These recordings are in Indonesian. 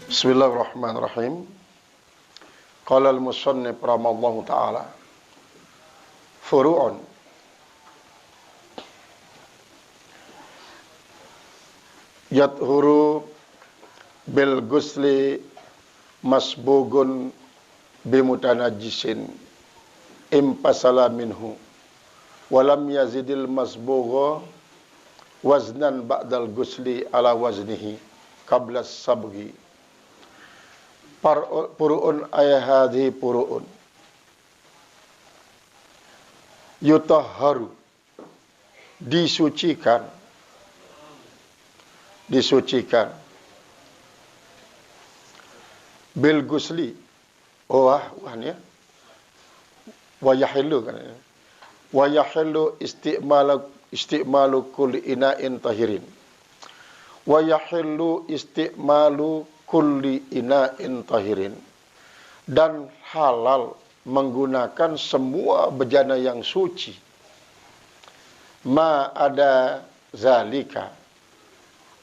Bismillahirrahmanirrahim. Qala al-musannif rahimallahu ta'ala furu'un yathuru bil gusli masbugun bimutanajjisin impasala minhu walam yazidil masbugha waznan ba'dal gusli ala waznihi qabla sabghi. Puru'un ayahadhi puru'un yutahharu disucikan bil gusli wa yahillu kan wa yahillu istimalu kulli ina'in tahirin wa yahillu istimalu kulli ina'in tahirin, dan halal menggunakan semua bejana yang suci, ma ada zalika,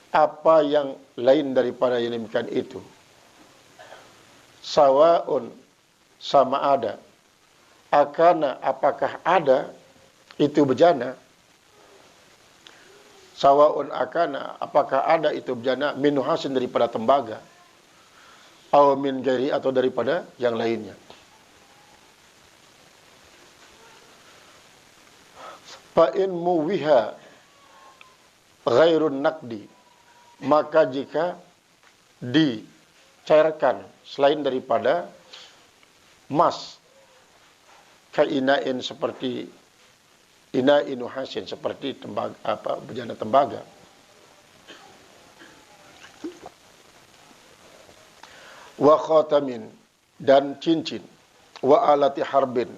apa yang lain daripada yang demikian itu, sawaun, sama ada, akana, apakah ada itu bejana, sawaun akana, apakah ada itu bejana, min hasin, daripada tembaga, aw min gairi, atau daripada yang lainnya. Fa in muwiha ghairun naqdi, maka jika dicairkan selain daripada emas, kainain, seperti inain hasin, seperti tembaga, bejana tembaga, wa khatamin, dan cincin, wa alati harbin,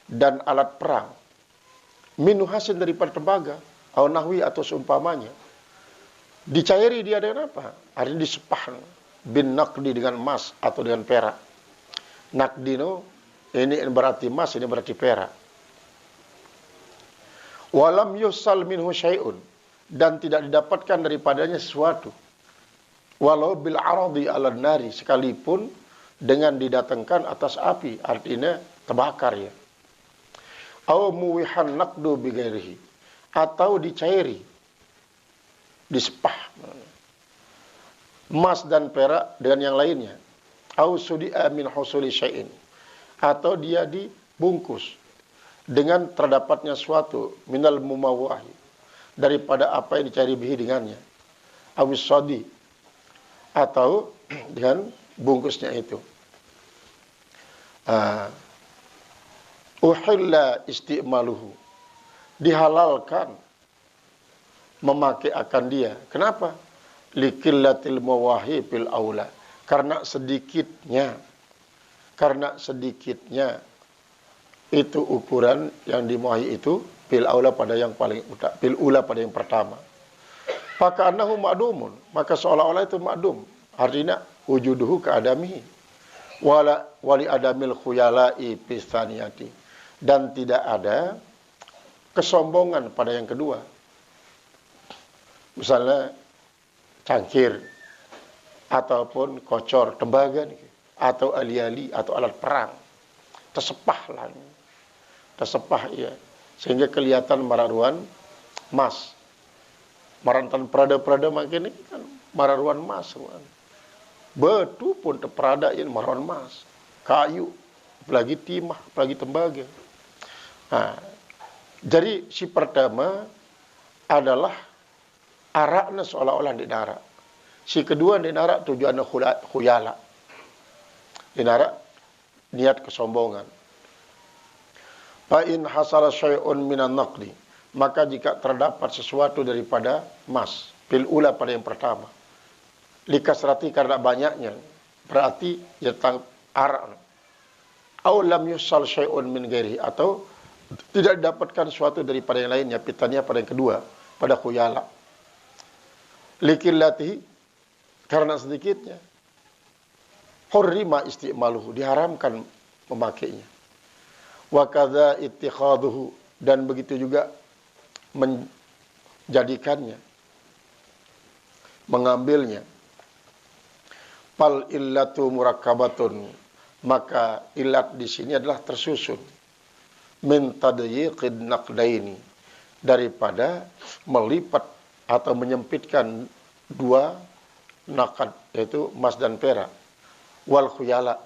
dan alat perang, minu hasin, daripada tembaga, au nahwi, atau seumpamanya, dicairi dia dengan apa? Artinya disepah bin naqdi, dengan emas atau dengan perak. Naqdino ini berarti emas, ini berarti perak. Walam yusal minhu syai'un, dan tidak didapatkan daripadanya sesuatu, walau bil aradi ala nari, sekalipun dengan didatangkan atas api, artinya terbakar ya. Au muwihan naqdu bi ghairihi, atau dicairi, disepah, emas dan perak dengan yang lainnya. Au sudi'a min husuli syai'in, atau dia dibungkus dengan terdapatnya suatu, minal mumawahi, daripada apa yang dicairi bihi dengannya, awis sadi, atau dengan bungkusnya itu. Uhilla istimaluhu, dihalalkan memakai akan dia. Kenapa? Liqillatil mawahi bil aula, karena sedikitnya itu ukuran yang dimawahi itu bil aula, pada yang paling utama, bil ula, pada yang pertama. Faka'annahu ma'dumun, maka seolah-olah itu ma'dum, artinya wujuduhu keadamihi, wali adamil khuyala'i pistaniyati, dan tidak ada kesombongan pada yang kedua. Misalnya cangkir, ataupun kocor, tembaga, atau ali-ali, atau alat perang, tersepah ya, sehingga kelihatan mararuan emas. Marantan perada-perada makin ini kan mararuan emas, betul pun terperada ini mararuan emas, kayu, apalagi timah, apalagi tembaga. Jadi si pertama adalah araknya seolah-olah di narak. Si kedua di narak tujuannya khuyala, di narak niat kesombongan. Fa in hasala syai'un minan naqdi, maka jika terdapat sesuatu daripada emas, bil ula, pada yang pertama, likasrati, karena banyaknya, berarti ya tentang arak. Aw lam yusal syai'un min ghairi, atau tidak didapatkan sesuatu daripada yang lainnya, pitanya pada yang kedua, pada khuyala. Likillatihi, karena sedikitnya. Hurrima istimaluhu, diharamkan memakainya. Wa kadza ittikhaduhu, dan begitu juga jadikannya, mengambilnya. Fal illatu murakkabatun, maka ilat di sini adalah tersusun. Min tadyiqid naqdaini, daripada melipat atau menyempitkan dua nakad, yaitu emas dan perak. Wal khuyala,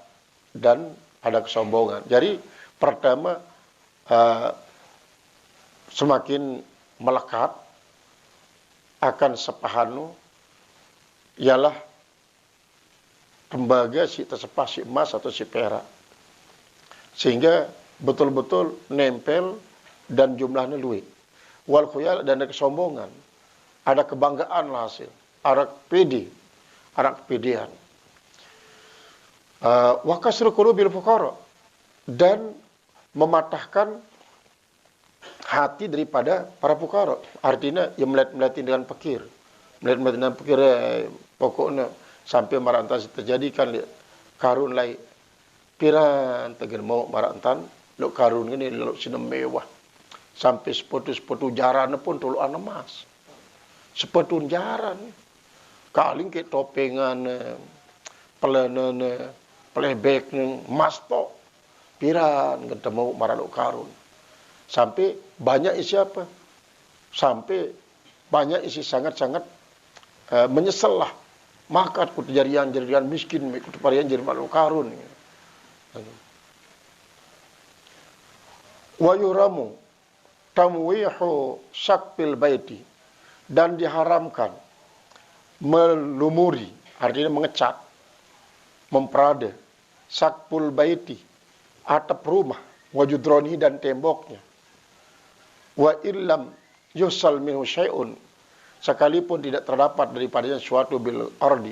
dan ada kesombongan. Jadi pertama semakin melekat akan sepahanu ialah tembaga si tersepah si emas atau si perak, sehingga betul-betul nempel dan jumlahnya luwih. Wal khuyal, dan ada kesombongan, ada kebanggaan lah hasil, ada pede, ada kepedean. Wa kasru qulubil fuqara, dan mematahkan hati daripada para fuqara. Artinya yang melihat dengan fakir, melihat dengan fakir, pokoknya sampai marantan terjadikan karun lai piran tegen mau marantan lo karun ini lo sinem mewah sampai sepatu jaran pun tuluan emas, sepatu jaran kaling ke topengan pelenan plebek emas to piran ketemu maralo karun, sampai banyak isi apa, sampai banyak isi sangat-sangat menyesal lah, maka ku jarian miskin, ku parian jadi malu karun. Wa yuramu tamwihu syaqbil baiti, dan diharamkan melumuri, artinya mengecat, memperada syaqbul baiti, atap rumah, wajudroni, dan temboknya. Wa illam yusal minhu syai'un, sekalipun tidak terdapat daripadanya suatu bil ardi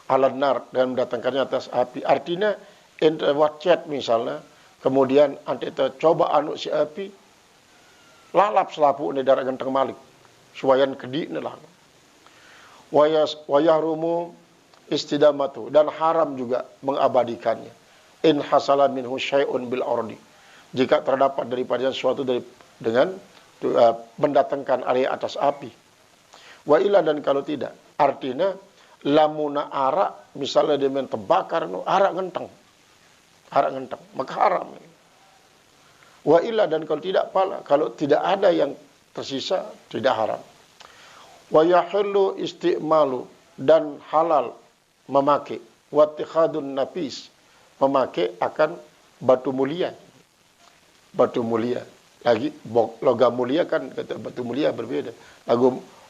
ala nar, dan mendatangkannya atas api. Artinya ente wacet misalnya, kemudian ante coba anu si api lalap selapu ni darat genteng malik suayan kedi ni lah. Wayahrumu istidamatu, dan haram juga mengabadikannya. In hasala minhu syai'un bil ardi, jika terdapat daripadanya suatu dengan mendatangkan area atas api. Wa ila, dan kalau tidak, artinya lamuna arak, misalnya dia main terbakar arak ngenteng, maka haram. Wa ila, dan kalau tidak pala, kalau tidak ada yang tersisa, tidak haram. Wa yahillu isti'malu, dan halal memakai, wa tikhadun nafis, memakai akan batu mulia. Batu mulia lagi, logam mulia kan, kata batu mulia berbeda.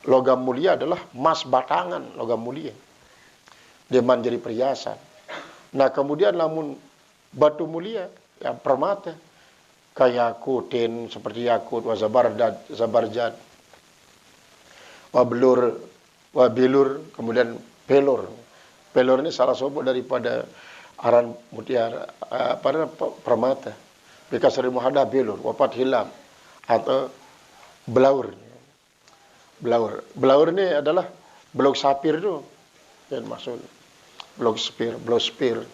Logam mulia adalah emas batangan, logam mulia. Dia menjadi perhiasan. Nah, kemudian namun batu mulia, yang permata, kayak yakutin, seperti yakut, wa zabarjad, wa bilur, kemudian pelor. Pelor ini salah satu daripada aran mutiara, permata. Bikasri muhadah bilur, wapat hilam, atau belaur. Belaur ini adalah blok sapir tu, yang maksud blok spir,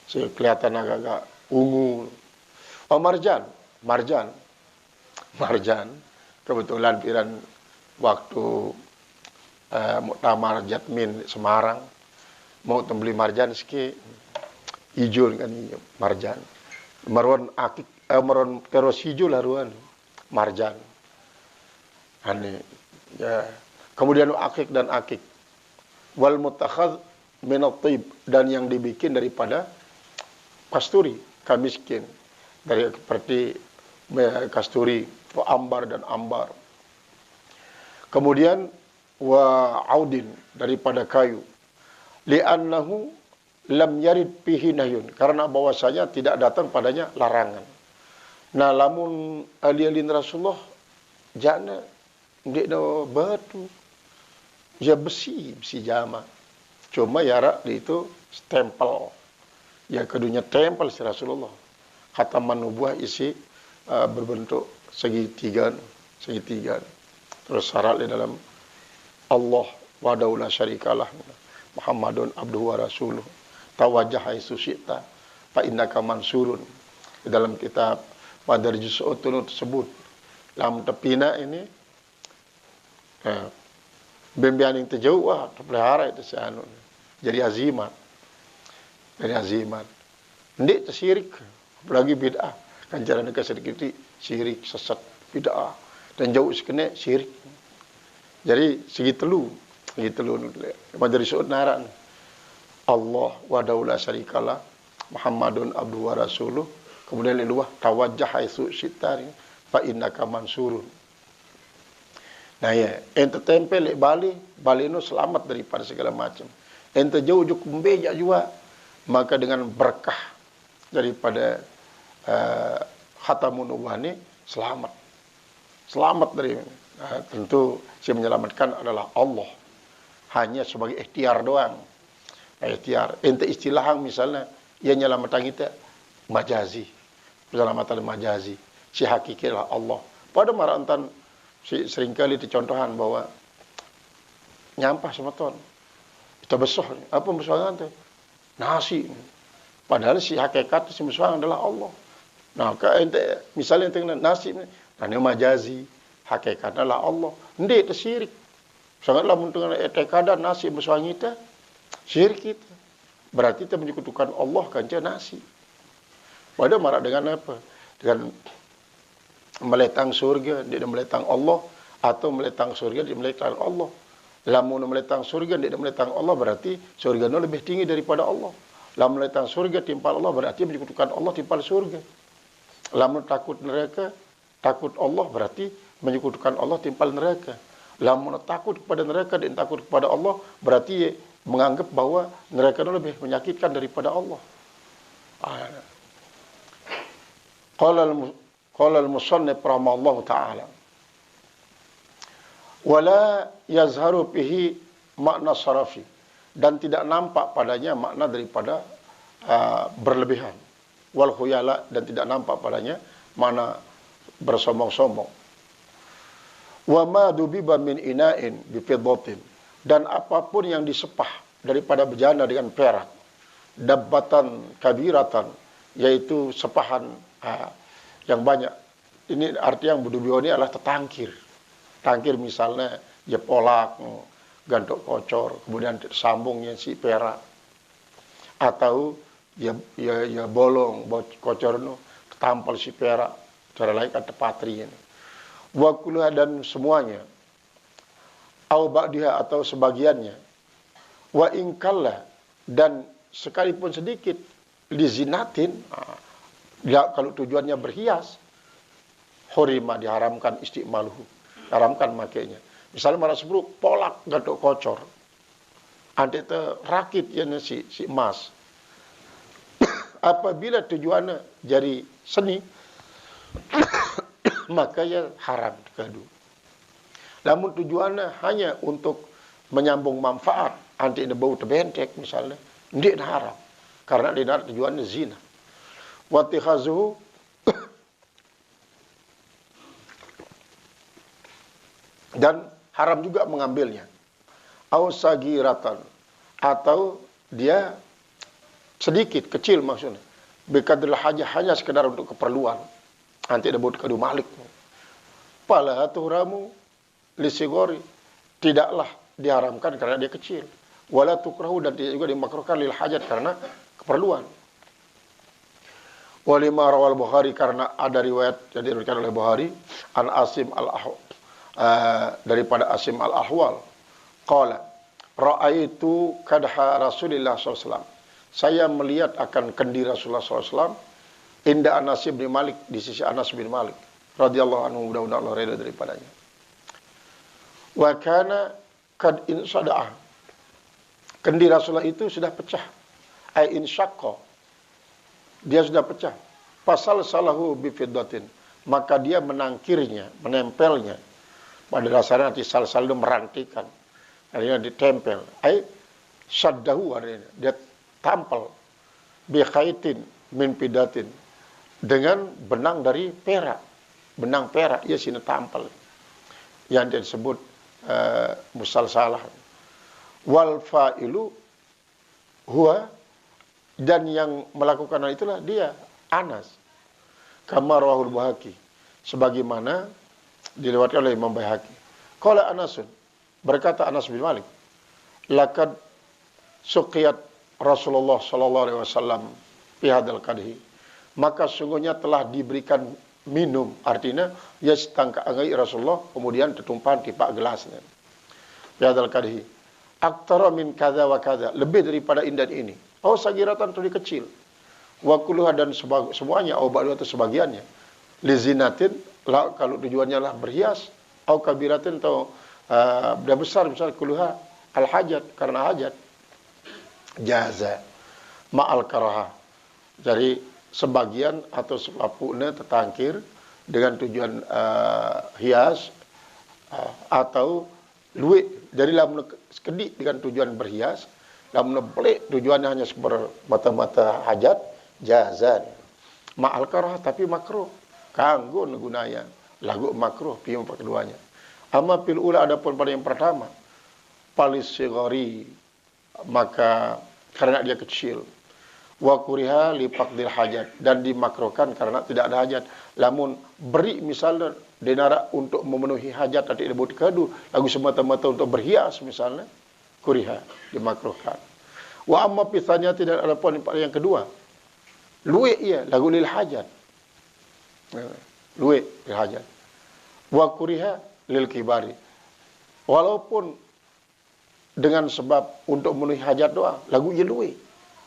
kelihatan agak-agak ungu. Oh, marjan, kebetulan piran waktu muktamar Jatmin Semarang, mau beli marjan sikit, hijau kan marjan, marwan akik, marwan teros hijau lah ruan, marjan, aneh. Ya. Kemudian akik dan akik, wal mutakhadz min at-tib, dan yang dibikin daripada kasturi, kamiskin, dari seperti kasturi, ambar dan ambar. Kemudian wa audin, daripada kayu, li'annahu lam yarid fihi nahyun, karena bahwasanya tidak datang padanya larangan. Nah, lamun alilin Rasulullah jana dia batu, ya besi jama. Cuma yarak itu stempel. Ya keduanya tempel si Rasulullah. Khataman nubuah isi berbentuk segitiga. Terus syarat di dalam Allah wahdahu la syarikalah, Muhammadun abduhu wa rasuluh, tawajjah haitsu syi'ta fa innaka mansurun. Di dalam kitab Madarjus Utun tersebut, dalam tepina ini Nah, bembian yang terjauh, wah, terpelihara itu si anu. Jadi azimat. Jadi azimat. Ndik tersirik, apalagi bid'ah. Kan jalan ke sedikit sirik, sesat, bid'ah. Dan jauh sekene sirik. Jadi segitu lu majelis naran. Allah wa daula syarikalah Muhammadun abduhu wa rasuluh. Kemudian liluah tawajjah haitsu syi'ta fa innaka mansurun. Nah ya, ente tempel Bali, Bali itu selamat daripada segala macam. Ente jauh kumbeja juga, maka dengan berkah daripada khatamun nubuwah ini selamat. Selamat dari tentu si menyelamatkan adalah Allah. Hanya sebagai ikhtiar doang. Ikhtiar. Ente istilahang misalnya, ia nyelamatan kita majazi. Penyelamatan majazi. Si hakiki adalah Allah. Pada marantan seringkali dicontohan bahwa nyampah semeton. Kita besoh. Apa besohan itu? Nasi. Padahal si hakikat si besohan adalah Allah. Nah, ente misalnya ente nasi, nah ini majazi. Hakikatnya adalah Allah. Ndik itu syirik. Sangatlah menentukan etekada nasi besohan kita. Syirik kita. Berarti kita menyekutukan Allah kanca nasi. Padahal marah dengan apa? Dengan meletang surga, dia meletang Allah, atau meletang surga, dia meletang Allah. Lamun meletang surga, dia meletang Allah, berarti surga itu lebih tinggi daripada Allah. Lamun meletang surga, timpal Allah, berarti menyekutukan Allah, timpal surga. Lamun takut neraka, takut Allah, berarti menyekutukan Allah, timpal neraka. Lamun takut kepada neraka dan takut kepada Allah, berarti menganggap bahwa neraka itu lebih menyakitkan daripada Allah. Qala al-musannif rahimallahu ta'ala wala yazharu fihi makna sarafi, dan tidak nampak padanya makna daripada berlebihan, wal khuyala, dan tidak nampak padanya makna bersombong-sombong. Wa ma dubiba min ina'in bi fiddatin, dan apapun yang disepah daripada bejana dengan perak, dabbatan kabiratan, yaitu sepahan yang banyak. Ini arti yang budubiwa ini adalah tetangkir. Tangkir misalnya ya polak, gantok kocor, kemudian sambungnya si perak, atau ya bolong, kocor itu tampal si perak, cara lain kata patri ini. Wa kulluha, dan semuanya, au ba'diha, atau sebagiannya, wa ingkalla, dan sekalipun sedikit, lizinatin, ya, kalau tujuannya berhias, hurima, diharamkan istimaluhu, haramkan makainya. Misalnya marah sebruk, polak, gatok kocor, nanti itu rakit ya si emas. Apabila tujuannya jadi seni, maka ya haram dikadu. Namun tujuannya hanya untuk menyambung manfaat, nanti ini bau terbentek misalnya, ndik haram, karena dia tujuannya zina. Wattikhazuhu, dan haram juga mengambilnya. Au sagiratan, atau dia sedikit, kecil maksudnya. Bikadril hajah, hanya sekedar untuk keperluan. Nanti ada buat kadu malik. Pala tuhramu lisigori, tidaklah diharamkan karena dia kecil. Wala tukrahu, dan tidak juga dimakruhkan lil hajat karena keperluan. Walima rawal Bukhari, karena ada riwayat yang diriwayatkan oleh Bukhari an Asim al-Ahwal, daripada Asim al-Ahwal, qala ra'aitu kadha Rasulillah SAW, saya melihat akan kendi Rasulullah SAW, inda Anas bin Malik, di sisi Anas bin Malik radhiyallahu anhu, mudah-mudahan Allah redha daripadanya. Wa kana kad insada'a, kendi Rasulullah itu sudah pecah, ai insyaqqa, dia sudah pecah. Pasal salahu bifiddatin, maka dia menangkirnya, menempelnya. Pada dasarnya nanti sal-sal itu merantikan, artinya ditempel. Ai saddahu, artinya dia tampal, bikhaitin min fidatin, dengan benang dari perak, benang perak, ia sini tampal, yang disebut musalsalah. Wal fa'ilu huwa, dan yang melakukan hal itulah dia, Anas. Kama rawahul Baihaqi, sebagaimana diriwayatkan oleh Imam Baihaqi. Qala Anasun, berkata Anas bin Malik, laqad suqiyat Rasulullah sallallahu alaihi wasallam fi hadzal qadhi. Maka sungguhnya telah diberikan minum, artinya ya setangka angai Rasulullah, kemudian tertumpah di pak gelasnya. Fi hadzal qadhi. Aktara min kadza wa kadza, lebih daripada ini dan ini. Oh sagiratan tuli kecil. Wa kulluha dan semuanya, au ba'du atau sebagiannya. Lizinatin, lah kalau tujuannya lah berhias, au kabiratin atau benda besar, misalnya kulluha al-hajat, karena hajat. Jaza ma'al karaha. Jadi sebagian atau sepapuknya tertangkir dengan tujuan hias atau luwek. Jadi lamun sekedik dengan tujuan berhias, lamun belik tujuannya hanya semata-mata hajat, jaza ma'al karaha, tapi makruh. Kanggo gunanya lagu makruh pium keduanya. Amma fil ula, adapun pada yang pertama, palis sigari, maka karena dia kecil, wa kuriha li faqdil hajat, dan dimakruhkan karena tidak ada hajat. Lamun beri misalnya denara untuk memenuhi hajat tapi tidak kadu, lagu semata-mata untuk berhias misalnya, kuriha, dimakruhkan. Wa amma pisahnya tidak ada pun yang kedua, luwe ia lagu lil hajat, luwe lil hajat, wa kuriha lil kibari, walaupun dengan sebab untuk memenuhi hajat doang, lagu ia luwe,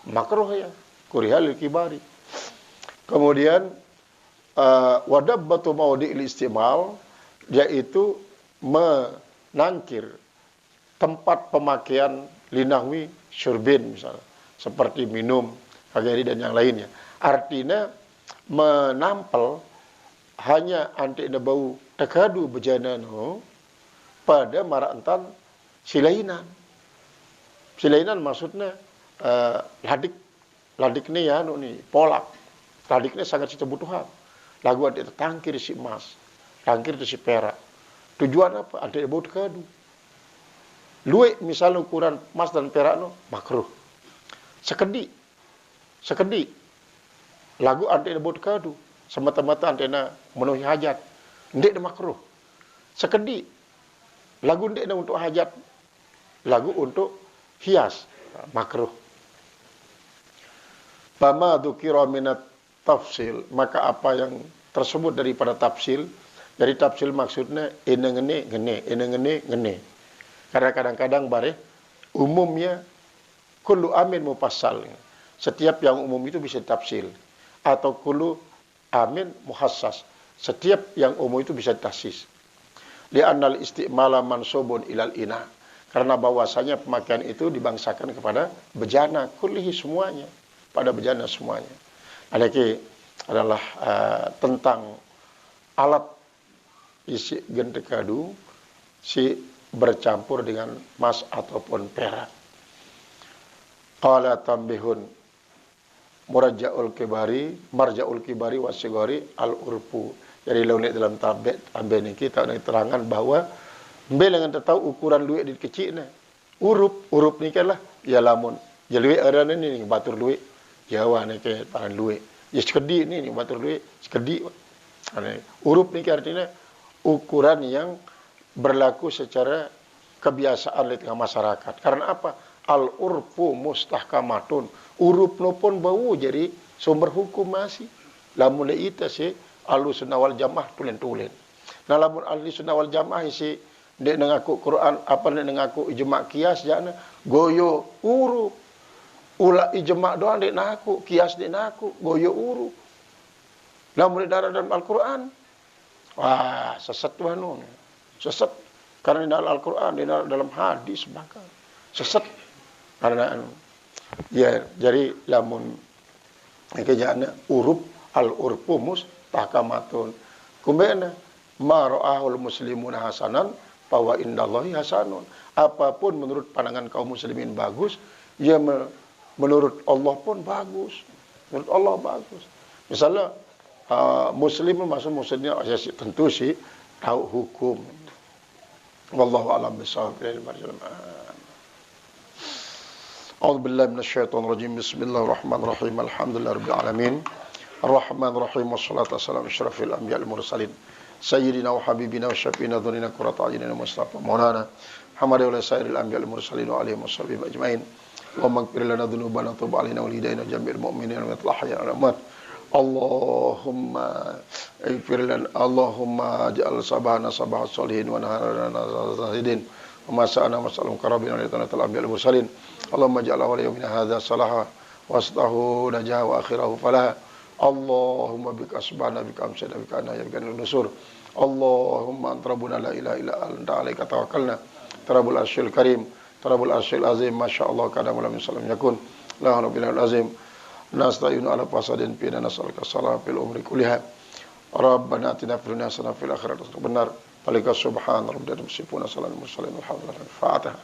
makruh ya, kuriha lil kibari. Kemudian wadabbatu maudi'il istimal, yaitu menangkir tempat pemakaian linahwi syurbin misalnya, seperti minum, kagari dan yang lainnya. Artinya menampel hanya anti bau tekadu bejanano pada marantan silainan. Silainan maksudnya ladik ni ya ni polak. Ladik ni sangat kebutuhan. Lagu ada tangkir si emas, tangkir si perak. Tujuan apa? Anti bau tekadu. Luwe misalnya ukuran emas dan perak no makruh. Sekedik lagu anti bau tekadu, semata-mata antena memenuhi hajat, ndek makruh. Sekedik lagu ndek untuk hajat, lagu untuk hias, makruh. Fama dzukira minat tafsil, maka apa yang tersebut daripada tafsil. Dari tafsil maksudnya ngene. Karena kadang-kadang bare umumnya kullu amin mufassal. Setiap yang umum itu bisa tafsil, atau kullu amin muhassas. Setiap yang umum itu bisa tasis. Li'annal istimala mansubun ilal ina. Karena bahwasanya pemakaian itu dibangsakan kepada bejana kullihi semuanya, pada bejana semuanya. Adaki adalah tentang alat isi gentekadu si bercampur dengan emas ataupun perak. Qala tambihun marja'ul kibari wasigari al-urfu. Jadi lawan dalam tabet ambil ni kita nak terangan bahawa ambil dengan tahu ukuran duit di kecil ni. Urup ni kan lah ya lamun. Ya duit ada ni batur duit. Jawa ni ke paran duit. Ya sekedi ni batur duit, sekedi. Urup ni artinya ukuran yang berlaku secara kebiasaan di tengah masyarakat. Karena apa? Al-urfu mustahkamatun. Urup no pun bau jadi sumber hukum masih. Lamun ita si Ahlussunnah wal Jamaah tulen. Nah lamun Ahlussunnah wal Jamaah si dek mengaku Quran, apa dek mengaku ijma' kias jana goyo urup. Ula ijma' doang dek mengaku, kias dek mengaku, goyo urup. Lamun dalam Al-Quran, wah sesat tuh anu. Sesat karena dalam Al-Quran, dalam hadis bahkan sesat karena ya jadi lamun kejana urup al-urfu mustahkamatun. Kumbena ma ra'ahul muslimuna hasanan fa wa indallahi hasanun. Apapun menurut pandangan kaum muslimin bagus, ya menurut Allah pun bagus. Menurut Allah bagus. Misalnya muslim maksud muslimnya tentu sih tahu hukum. Wallahu a'lam bishawab. A'udzu billahi minasyaitonir rajim. Bismillahirrahmanirrahim. Alhamdulillahirabbil alamin. Ar-Rahmanir Rahim. Wassalatu wassalamu asyrafil anbiya'i wal mursalin sayyidina wa habibina wa syafiina dhurina qurrata a'yunina Mustafa Maulana Muhammad wa sayyidil anbiya'i wal mursalin wa alihi washabbihi ajmain. Allahumma ighfir lana dhunubana wa tub 'alaina wa lidaina jami'il mu'minina wa atlahya alamat. Allahumma ighfir lana Allahumma ja'al sabahana sabahat sholihin wa naharana zahidin wa masa'ana masalam karabina wa litanat al-anbiya'i wal mursalin. Allahumma ja'al awwala yawmina hadha salaha wa astahu najaha wa akhirahu falaha. Allahumma bika asbahna bika amsayna bika anna bika nusur. Allahumma anta rabbuna la ilaha illa anta alaika tawakkalna. Tarabul arsyil karim, tarabul arsyil azim, masyaallah kana wa lam salam yakun. La rabbil azim. Nasta'inu ala fasadin fi nas'aluka salam fil umri kulliha. Rabbana atina fid dunya hasanah fil akhirati hasanah benar. Balika subhan rabbika rabbil izzati wa salamun alal mursalin walhamdulillahi. Fatihah.